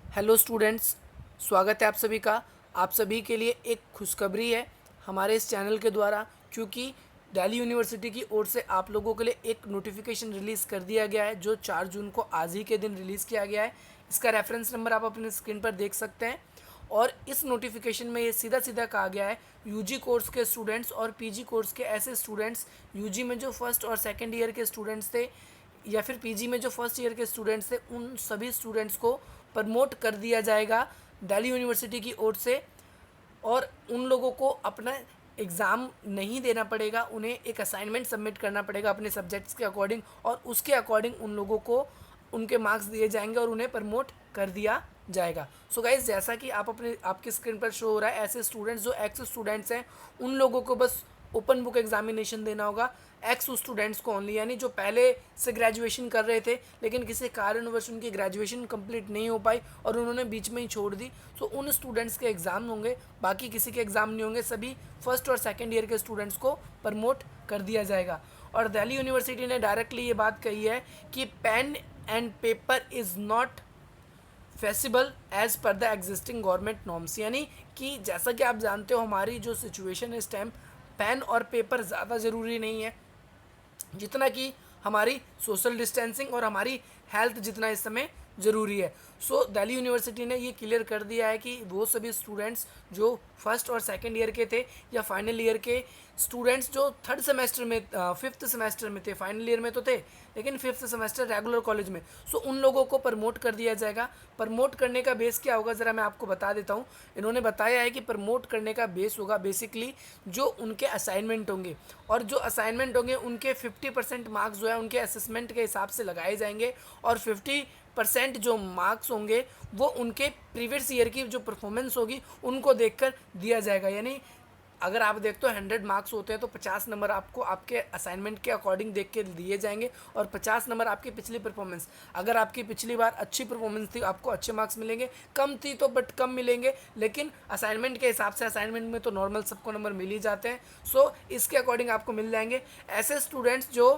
Hello students, स्वागत है आप सभी का। आप सभी के लिए एक खुशखबरी है हमारे इस चैनल के द्वारा, क्योंकि दिल्ली यूनिवर्सिटी की ओर से आप लोगों के लिए एक नोटिफिकेशन रिलीज़ कर दिया गया है जो 4 जून को आज ही के दिन रिलीज़ किया गया है। इसका रेफरेंस नंबर आप अपने स्क्रीन पर देख सकते हैं। और इस नोटिफिकेशन में ये सीधा सीधा कहा गया है यूजी कोर्स के स्टूडेंट्स और पीजी कोर्स के ऐसे स्टूडेंट्स, यूजी में जो फर्स्ट और सेकेंड ईयर के स्टूडेंट्स थे या फिर पीजी में जो फर्स्ट ईयर के स्टूडेंट्स थे, उन सभी स्टूडेंट्स को प्रमोट कर दिया जाएगा दिल्ली यूनिवर्सिटी की ओर से। और उन लोगों को अपना एग्ज़ाम नहीं देना पड़ेगा, उन्हें एक असाइनमेंट सबमिट करना पड़ेगा अपने सब्जेक्ट्स के अकॉर्डिंग, और उसके अकॉर्डिंग उन लोगों को उनके मार्क्स दिए जाएंगे और उन्हें प्रमोट कर दिया जाएगा। सो गाइज, जैसा कि आप अपने आपकी स्क्रीन पर शो हो रहा है, ऐसे स्टूडेंट्स जो एक्स स्टूडेंट्स हैं उन लोगों को बस ओपन बुक एग्जामिनेशन देना होगा। एक्स स्टूडेंट्स को ओनली, यानी जो पहले से ग्रेजुएशन कर रहे थे लेकिन किसी कारणवश उनकी ग्रेजुएशन कंप्लीट नहीं हो पाई और उन्होंने बीच में ही छोड़ दी, तो उन स्टूडेंट्स के एग्ज़ाम होंगे, बाकी किसी के एग्ज़ाम नहीं होंगे। सभी फर्स्ट और सेकेंड ईयर के स्टूडेंट्स को प्रमोट कर दिया जाएगा। और दिल्ली यूनिवर्सिटी ने डायरेक्टली ये बात कही है कि pen and paper is not feasible as per the existing government norms, यानी कि जैसा कि आप जानते हो हमारी जो सिचुएशन है इस टाइम, पेन और पेपर ज़्यादा ज़रूरी नहीं है जितना कि हमारी सोशल डिस्टेंसिंग और हमारी हेल्थ जितना इस समय ज़रूरी है। सो दिल्ली यूनिवर्सिटी ने ये क्लियर कर दिया है कि वो सभी स्टूडेंट्स जो फर्स्ट और सेकंड ईयर के थे या फाइनल ईयर के स्टूडेंट्स जो थर्ड सेमेस्टर में फिफ्थ सेमेस्टर में थे, फाइनल ईयर में तो थे लेकिन फिफ्थ सेमेस्टर रेगुलर कॉलेज में, सो उन लोगों को प्रमोट कर दिया जाएगा। प्रमोट करने का बेस क्या होगा ज़रा मैं आपको बता देता हूँ। इन्होंने बताया है कि प्रमोट करने का बेस होगा बेसिकली जो उनके असाइनमेंट होंगे, और जो असाइनमेंट होंगे उनके 50% मार्क्स जो है उनके असेसमेंट के हिसाब से लगाए जाएंगे, और 50% जो मार्क्स होंगे वो उनके प्रीवियस ईयर की जो परफॉर्मेंस होगी उनको देखकर दिया जाएगा। यानी अगर आप देखते हो 100 मार्क्स होते हैं तो 50 नंबर आपको आपके असाइनमेंट के अकॉर्डिंग देख के दिए जाएंगे, और 50 नंबर आपकी पिछली परफॉर्मेंस। अगर आपकी पिछली बार अच्छी परफॉर्मेंस थी आपको अच्छे मार्क्स मिलेंगे, कम थी तो बट कम मिलेंगे, लेकिन असाइनमेंट के हिसाब से, असाइनमेंट में तो नॉर्मल सबको नंबर मिल ही जाते हैं, सो इसके अकॉर्डिंग आपको मिल जाएंगे। ऐसे स्टूडेंट्स जो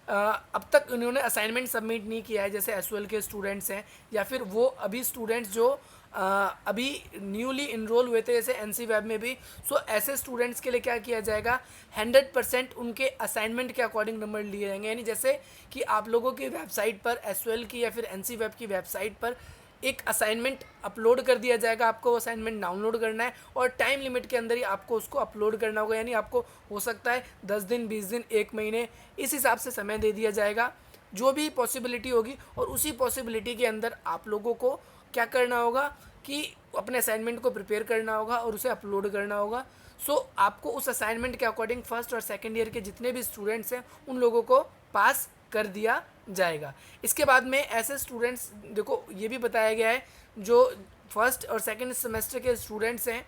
अब तक उन्होंने असाइनमेंट सबमिट नहीं किया है, जैसे एसओएल के स्टूडेंट्स हैं, या फिर वो अभी स्टूडेंट्स जो अभी न्यूली इनरोल हुए थे जैसे एनसी वेब में भी, सो ऐसे स्टूडेंट्स के लिए क्या किया जाएगा, 100% उनके असाइनमेंट के अकॉर्डिंग नंबर लिए जाएंगे। यानी जैसे कि आप लोगों की वेबसाइट पर, एसओएल की या फिर एनसी वेब की वेबसाइट पर एक असाइनमेंट अपलोड कर दिया जाएगा, आपको असाइनमेंट डाउनलोड करना है और टाइम लिमिट के अंदर ही आपको उसको अपलोड करना होगा। यानी आपको हो सकता है 10 दिन, 20 दिन, 1 महीने, इस हिसाब से समय दे दिया जाएगा, जो भी पॉसिबिलिटी होगी। और उसी पॉसिबिलिटी के अंदर आप लोगों को क्या करना होगा कि अपने असाइनमेंट को प्रिपेयर करना होगा और उसे अपलोड करना होगा। सो आपको उस असाइनमेंट के अकॉर्डिंग फर्स्ट और सेकेंड ईयर के जितने भी स्टूडेंट्स हैं उन लोगों को पास कर दिया जाएगा। इसके बाद में ऐसे स्टूडेंट्स, देखो ये भी बताया गया है जो फर्स्ट और सेकेंड सेमेस्टर के स्टूडेंट्स हैं,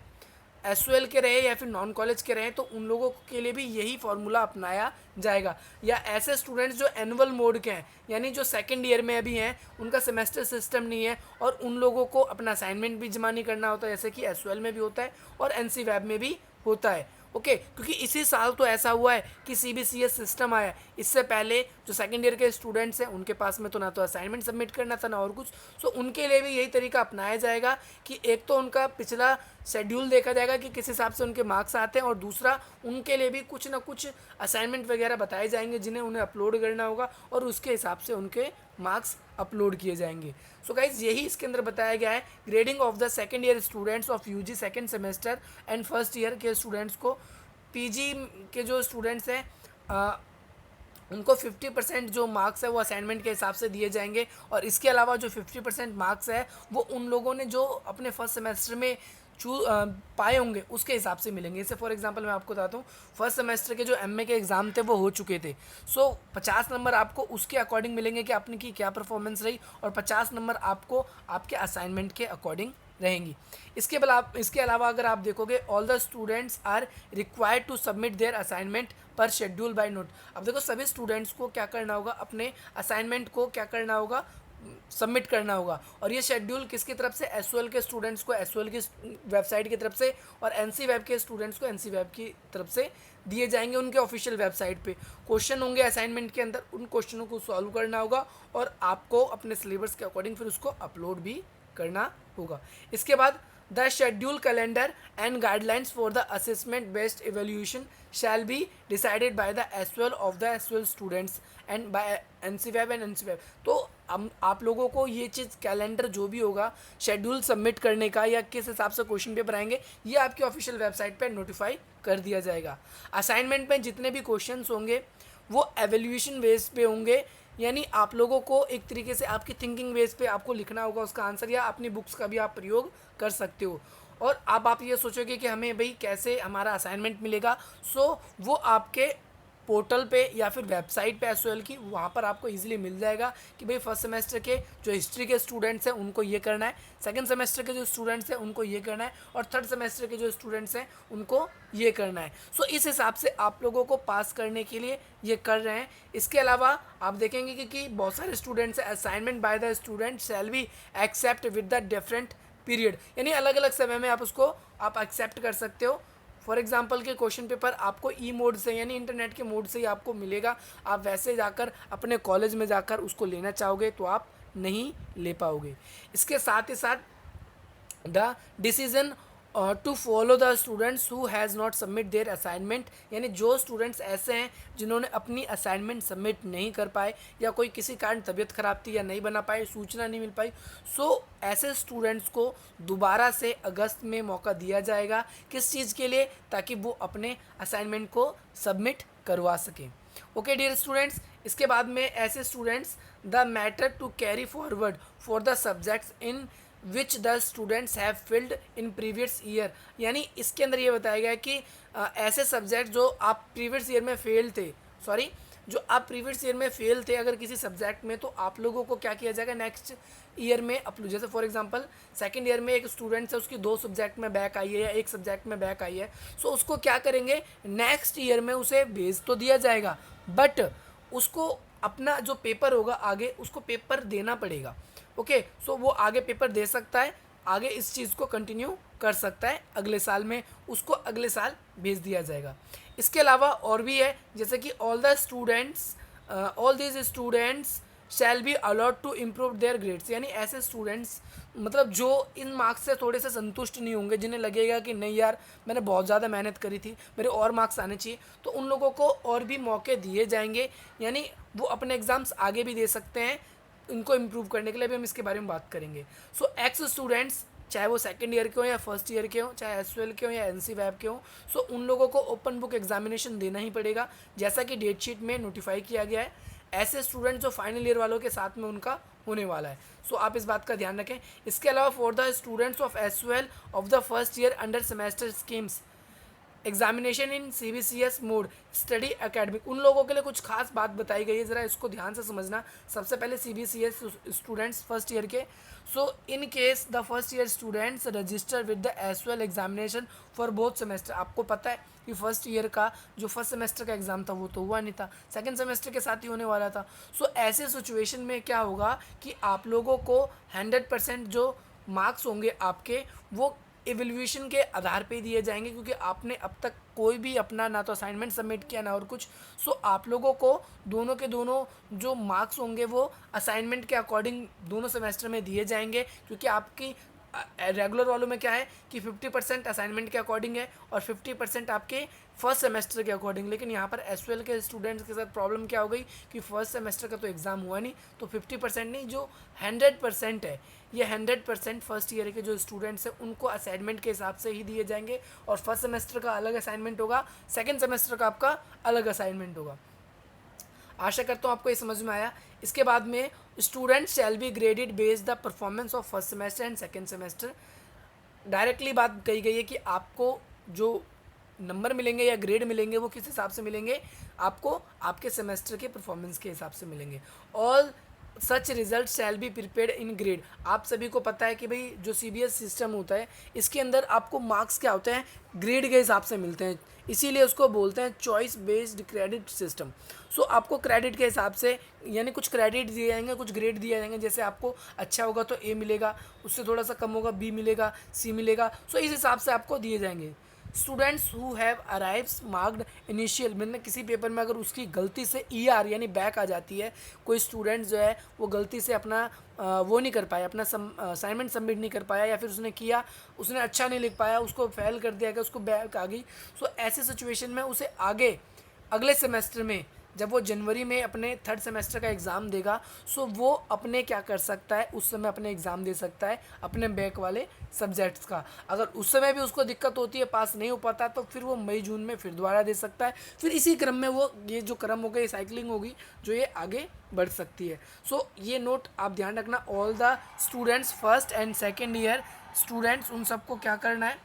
एसओएल के रहे या फिर नॉन कॉलेज के रहे, तो उन लोगों के लिए भी यही फार्मूला अपनाया जाएगा। या ऐसे स्टूडेंट्स जो एनुअल मोड के हैं, यानी जो सेकंड ईयर में अभी हैं, उनका सेमेस्टर सिस्टम नहीं है और उन लोगों को अपना असाइनमेंट भी जमा नहीं करना होता, जैसे कि एसओएल में भी होता है और एनसी वेब में भी होता है। ओके, क्योंकि इसी साल तो ऐसा हुआ है कि सीबीसीएस सिस्टम आया है। इससे पहले जो सेकंड ईयर के स्टूडेंट्स हैं उनके पास में तो ना तो असाइनमेंट सबमिट करना था ना और कुछ, सो उनके लिए भी यही तरीका अपनाया जाएगा कि एक तो उनका पिछला शेड्यूल देखा जाएगा कि किस हिसाब से उनके मार्क्स आते हैं, और दूसरा उनके लिए भी कुछ ना कुछ असाइनमेंट वगैरह बताए जाएंगे जिन्हें उन्हें अपलोड करना होगा, और उसके हिसाब से उनके मार्क्स अपलोड किए जाएंगे। सो गाइज, यही इसके अंदर बताया गया है। Grading of the second year students of UG second semester and first year के स्टूडेंट्स को, पीजी के जो स्टूडेंट्स हैं उनको 50% जो मार्क्स है वो असाइनमेंट के हिसाब से दिए जाएंगे, और इसके अलावा जो 50% मार्क्स है वो उन लोगों ने जो अपने फर्स्ट सेमेस्टर में पाए होंगे उसके हिसाब से मिलेंगे। जैसे फॉर एग्जांपल मैं आपको बताता हूँ, फर्स्ट सेमेस्टर के जो एमए के एग्ज़ाम थे वो हो चुके थे, सो 50 नंबर आपको उसके अकॉर्डिंग मिलेंगे कि आपने की क्या परफॉर्मेंस रही, और 50 नंबर आपको आपके असाइनमेंट के अकॉर्डिंग रहेंगी। इसके अलावा अगर आप देखोगे, all the students are required to submit their assignment पर शेड्यूल बाय नोट। अब देखो सभी स्टूडेंट्स को क्या करना होगा, अपने असाइनमेंट को क्या करना होगा, सबमिट करना होगा। और ये शेड्यूल किसकी तरफ से, एसओएल के स्टूडेंट्स को एसओएल की वेबसाइट की तरफ से, और एनसी वेब के स्टूडेंट्स को एनसी वेब की तरफ से दिए जाएंगे उनके ऑफिशियल वेबसाइट पे। क्वेश्चन होंगे असाइनमेंट के अंदर, उन क्वेश्चनों को सॉल्व करना होगा और आपको अपने सिलेबस के अकॉर्डिंग फिर उसको अपलोड भी करना होगा। इसके बाद the schedule calendar and guidelines for the assessment based evaluation shall be decided by the SOL of the SOL students and by NCWEB and NCWEB. तो हम आप लोगों को ये चीज़ कैलेंडर जो भी होगा शेड्यूल सबमिट करने का या किस हिसाब से क्वेश्चन पेपर आएंगे, ये आपकी ऑफिशियल वेबसाइट पे नोटिफाई कर दिया जाएगा। असाइनमेंट में जितने भी क्वेश्चंस होंगे वो एवेल्यूएशन बेस पे होंगे, यानी आप लोगों को एक तरीके से आपकी थिंकिंग बेस पे आपको लिखना होगा उसका आंसर, या अपनी बुक्स का भी आप प्रयोग कर सकते हो। और अब आप ये सोचोगे कि हमें भाई कैसे हमारा असाइनमेंट मिलेगा, सो वो आपके पोर्टल पे या फिर वेबसाइट पे एसओएल की, वहाँ पर आपको इजीली मिल जाएगा कि भाई फर्स्ट सेमेस्टर के जो हिस्ट्री के स्टूडेंट्स हैं उनको ये करना है, सेकंड सेमेस्टर के जो स्टूडेंट्स हैं उनको ये करना है, और थर्ड सेमेस्टर के जो स्टूडेंट्स हैं उनको ये करना है। सो इस हिसाब से आप लोगों को पास करने के लिए ये कर रहे हैं। इसके अलावा आप देखेंगे कि बहुत सारे स्टूडेंट्स हैं, assignment by the student shall be accept with the different period, यानी अलग अलग समय में आप उसको आप एक्सेप्ट कर सकते हो। फॉर एग्जाम्पल के क्वेश्चन पेपर आपको ई मोड से यानी इंटरनेट के मोड से ही आपको मिलेगा, आप वैसे जाकर अपने कॉलेज में जाकर उसको लेना चाहोगे तो आप नहीं ले पाओगे। इसके साथ ही साथ the decision to follow the students who has not submit their assignment, यानी जो स्टूडेंट्स ऐसे हैं जिन्होंने अपनी असाइनमेंट सबमिट नहीं कर पाए या कोई किसी कारण तबीयत खराब थी या नहीं बना पाए, सूचना नहीं मिल पाई, सो ऐसे स्टूडेंट्स को दोबारा से अगस्त में मौका दिया जाएगा। किस चीज़ के लिए, ताकि वो अपने असाइनमेंट को सबमिट करवा सकें। ओके डियर स्टूडेंट्स, इसके बाद में ऐसे students the matter to carry forward for the subjects in which the students have filled in previous year, यानी इसके अंदर ये बताया गया है कि ऐसे सब्जेक्ट जो आप प्रीवियस ईयर में फेल थे, जो आप प्रीवियस ईयर में फेल थे अगर किसी सब्जेक्ट में, तो आप लोगों को क्या किया जाएगा नेक्स्ट ईयर में अपलोड। जैसे फॉर एग्जांपल सेकंड ईयर में एक स्टूडेंट है, उसकी 2 सब्जेक्ट में बैक आई है या 1 सब्जेक्ट में बैक आई है, सो उसको क्या करेंगे नेक्स्ट ईयर में उसे भेज तो दिया जाएगा, बट उसको अपना जो पेपर होगा आगे उसको पेपर देना पड़ेगा। ओके, सो वो आगे पेपर दे सकता है, आगे इस चीज़ को कंटिन्यू कर सकता है, अगले साल में उसको अगले साल भेज दिया जाएगा। इसके अलावा और भी है, जैसे कि all these students shall be allowed to improve their grades, यानी ऐसे स्टूडेंट्स मतलब जो इन मार्क्स से थोड़े से संतुष्ट नहीं होंगे, जिन्हें लगेगा कि नहीं यार मैंने बहुत ज़्यादा मेहनत करी थी, मेरे और मार्क्स आने चाहिए, तो उन लोगों को और भी मौके दिए जाएंगे, यानी वो अपने एग्ज़ाम्स आगे भी दे सकते हैं। इनको इम्प्रूव करने के लिए भी हम इसके बारे में बात करेंगे। सो एक्स स्टूडेंट्स, चाहे वो सेकंड ईयर के हो या फर्स्ट ईयर के हो, चाहे एसओएल के हो या एनसी वेब के हो, सो उन लोगों को ओपन बुक एग्जामिनेशन देना ही पड़ेगा, जैसा कि डेट शीट में नोटिफाई किया गया है। ऐसे स्टूडेंट जो फाइनल ईयर वालों के साथ में उनका होने वाला है, सो आप इस बात का ध्यान रखें। इसके अलावा for the students of SOL of the first year under semester schemes examination in CBCS mode study academic, उन लोगों के लिए कुछ खास बात बताई गई है, ज़रा इसको ध्यान से समझना। सबसे पहले CBCS स्टूडेंट्स फर्स्ट ईयर के, so in case the first year students register with the SOL examination for both semester, आपको पता है कि फर्स्ट ईयर का जो फर्स्ट सेमेस्टर का एग्ज़ाम था वो तो हुआ नहीं था, सेकंड सेमेस्टर के साथ ही होने वाला था। सो ऐसे सिचुएशन में क्या होगा कि आप लोगों को 100% जो मार्क्स होंगे आपके वो एवेल्यूएशन के आधार पे दिए जाएंगे, क्योंकि आपने अब तक कोई भी अपना ना तो असाइनमेंट सबमिट किया ना और कुछ। सो आप लोगों को दोनों के दोनों जो मार्क्स होंगे वो असाइनमेंट के अकॉर्डिंग दोनों सेमेस्टर में दिए जाएंगे, क्योंकि आपकी रेगुलर वालों में क्या है कि 50% असाइनमेंट के अकॉर्डिंग है और 50% आपके फर्स्ट सेमेस्टर के अकॉर्डिंग। लेकिन यहाँ पर एसओएल के स्टूडेंट्स के साथ प्रॉब्लम क्या हो गई कि फर्स्ट सेमेस्टर का तो एग्ज़ाम हुआ नहीं, तो 50% नहीं, जो 100% है, ये 100% फर्स्ट ईयर के जो स्टूडेंट्स हैं उनको असाइनमेंट के हिसाब से ही दिए जाएंगे, और फर्स्ट सेमेस्टर का अलग असाइनमेंट होगा, सेकेंड सेमेस्टर का आपका अलग असाइनमेंट होगा। आशा करता हूँ आपको ये समझ में आया। इसके बाद में students shall B graded based the performance of first semester and second semester, directly बात कही गई है कि आपको जो नंबर मिलेंगे या ग्रेड मिलेंगे वो किस हिसाब से मिलेंगे, आपको आपके सेमेस्टर के परफॉर्मेंस के हिसाब से मिलेंगे। All such result shall be prepared in grade. आप सभी को पता है कि भाई जो सीबीएस सिस्टम होता है इसके अंदर आपको मार्क्स क्या होते हैं, ग्रेड के हिसाब से मिलते हैं, इसीलिए उसको बोलते हैं चॉइस बेस्ड क्रेडिट सिस्टम। सो आपको क्रेडिट के हिसाब से यानी कुछ क्रेडिट दिए जाएंगे, कुछ ग्रेड दिए जाएंगे। जैसे आपको अच्छा होगा तो ए मिलेगा, उससे थोड़ा सा कम होगा बी मिलेगा, सी मिलेगा। सो इस हिसाब से आपको दिए जाएंगे। Students who have arrives marked initial, मतलब किसी पेपर में अगर उसकी गलती से ई आर यानी बैक आ जाती है, कोई स्टूडेंट जो है वो गलती से अपना वो नहीं कर पाया, अपना असाइनमेंट सबमिट नहीं कर पाया, या फिर उसने किया उसने अच्छा नहीं लिख पाया, उसको फेल कर दिया गया, उसको बैक आ गई। सो ऐसे सिचुएशन में उसे आगे अगले सेमेस्टर में जब वो जनवरी में अपने थर्ड सेमेस्टर का एग्ज़ाम देगा, सो वो अपने क्या कर सकता है, उस समय अपने एग्ज़ाम दे सकता है अपने बैक वाले सब्जेक्ट्स का। अगर उस समय भी उसको दिक्कत होती है, पास नहीं हो पाता, तो फिर वो मई जून में फिर दोबारा दे सकता है। फिर इसी क्रम में वो ये जो क्रम होगा, ये साइकिलिंग होगी जो ये आगे बढ़ सकती है। सो ये नोट आप ध्यान रखना, all the students first and second year students, उन सबको क्या करना है।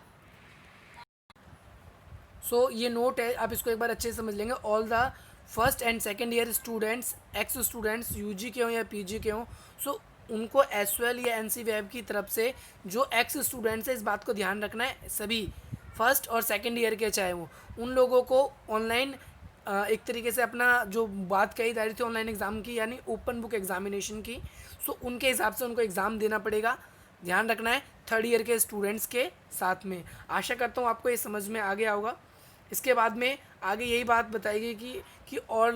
सो ये नोट है, आप इसको एक बार अच्छे से समझ लेंगे। All the first and second year students, ex students UG के हों या पीजी के हों, सो उनको एसवेल या एनसी वेब की तरफ से जो एक्स स्टूडेंट्स है, इस बात को ध्यान रखना है, सभी फर्स्ट और सेकेंड ईयर के चाहे वो, उन लोगों को ऑनलाइन एक तरीके से अपना जो बात कही जा रही थी ऑनलाइन एग्ज़ाम की यानी ओपन बुक एग्जामिनेशन की, सो उनके हिसाब से उनको एग्ज़ाम देना पड़ेगा। ध्यान रखना है थर्ड ईयर के स्टूडेंट्स के साथ में। आशा करता हूँ आपको ये समझ में आ गया होगा। इसके बाद में आगे यही बात बताएगी कि और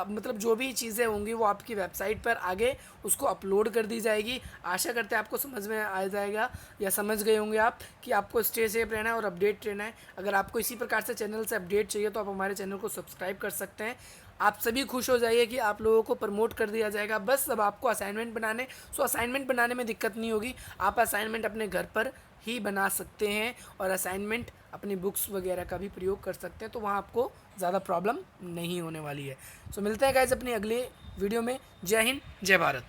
मतलब जो भी चीज़ें होंगी वो आपकी वेबसाइट पर आगे उसको अपलोड कर दी जाएगी। आशा करते हैं आपको समझ में आ जाएगा या समझ गए होंगे आप कि आपको स्टे सेफ रहना है और अपडेट रहना है। अगर आपको इसी प्रकार से चैनल से अपडेट चाहिए तो आप हमारे चैनल को सब्सक्राइब कर सकते हैं। आप सभी खुश हो जाइए कि आप लोगों को प्रमोट कर दिया जाएगा। बस अब आपको असाइनमेंट बनाने, सो असाइनमेंट बनाने में दिक्कत नहीं होगी। आप असाइनमेंट अपने घर पर ही बना सकते हैं और असाइनमेंट अपनी बुक्स वगैरह का भी प्रयोग कर सकते हैं, तो वहाँ आपको ज़्यादा प्रॉब्लम नहीं होने वाली है। सो मिलते हैं गाइस अपनी अगले वीडियो में। जय हिंद, जय भारत।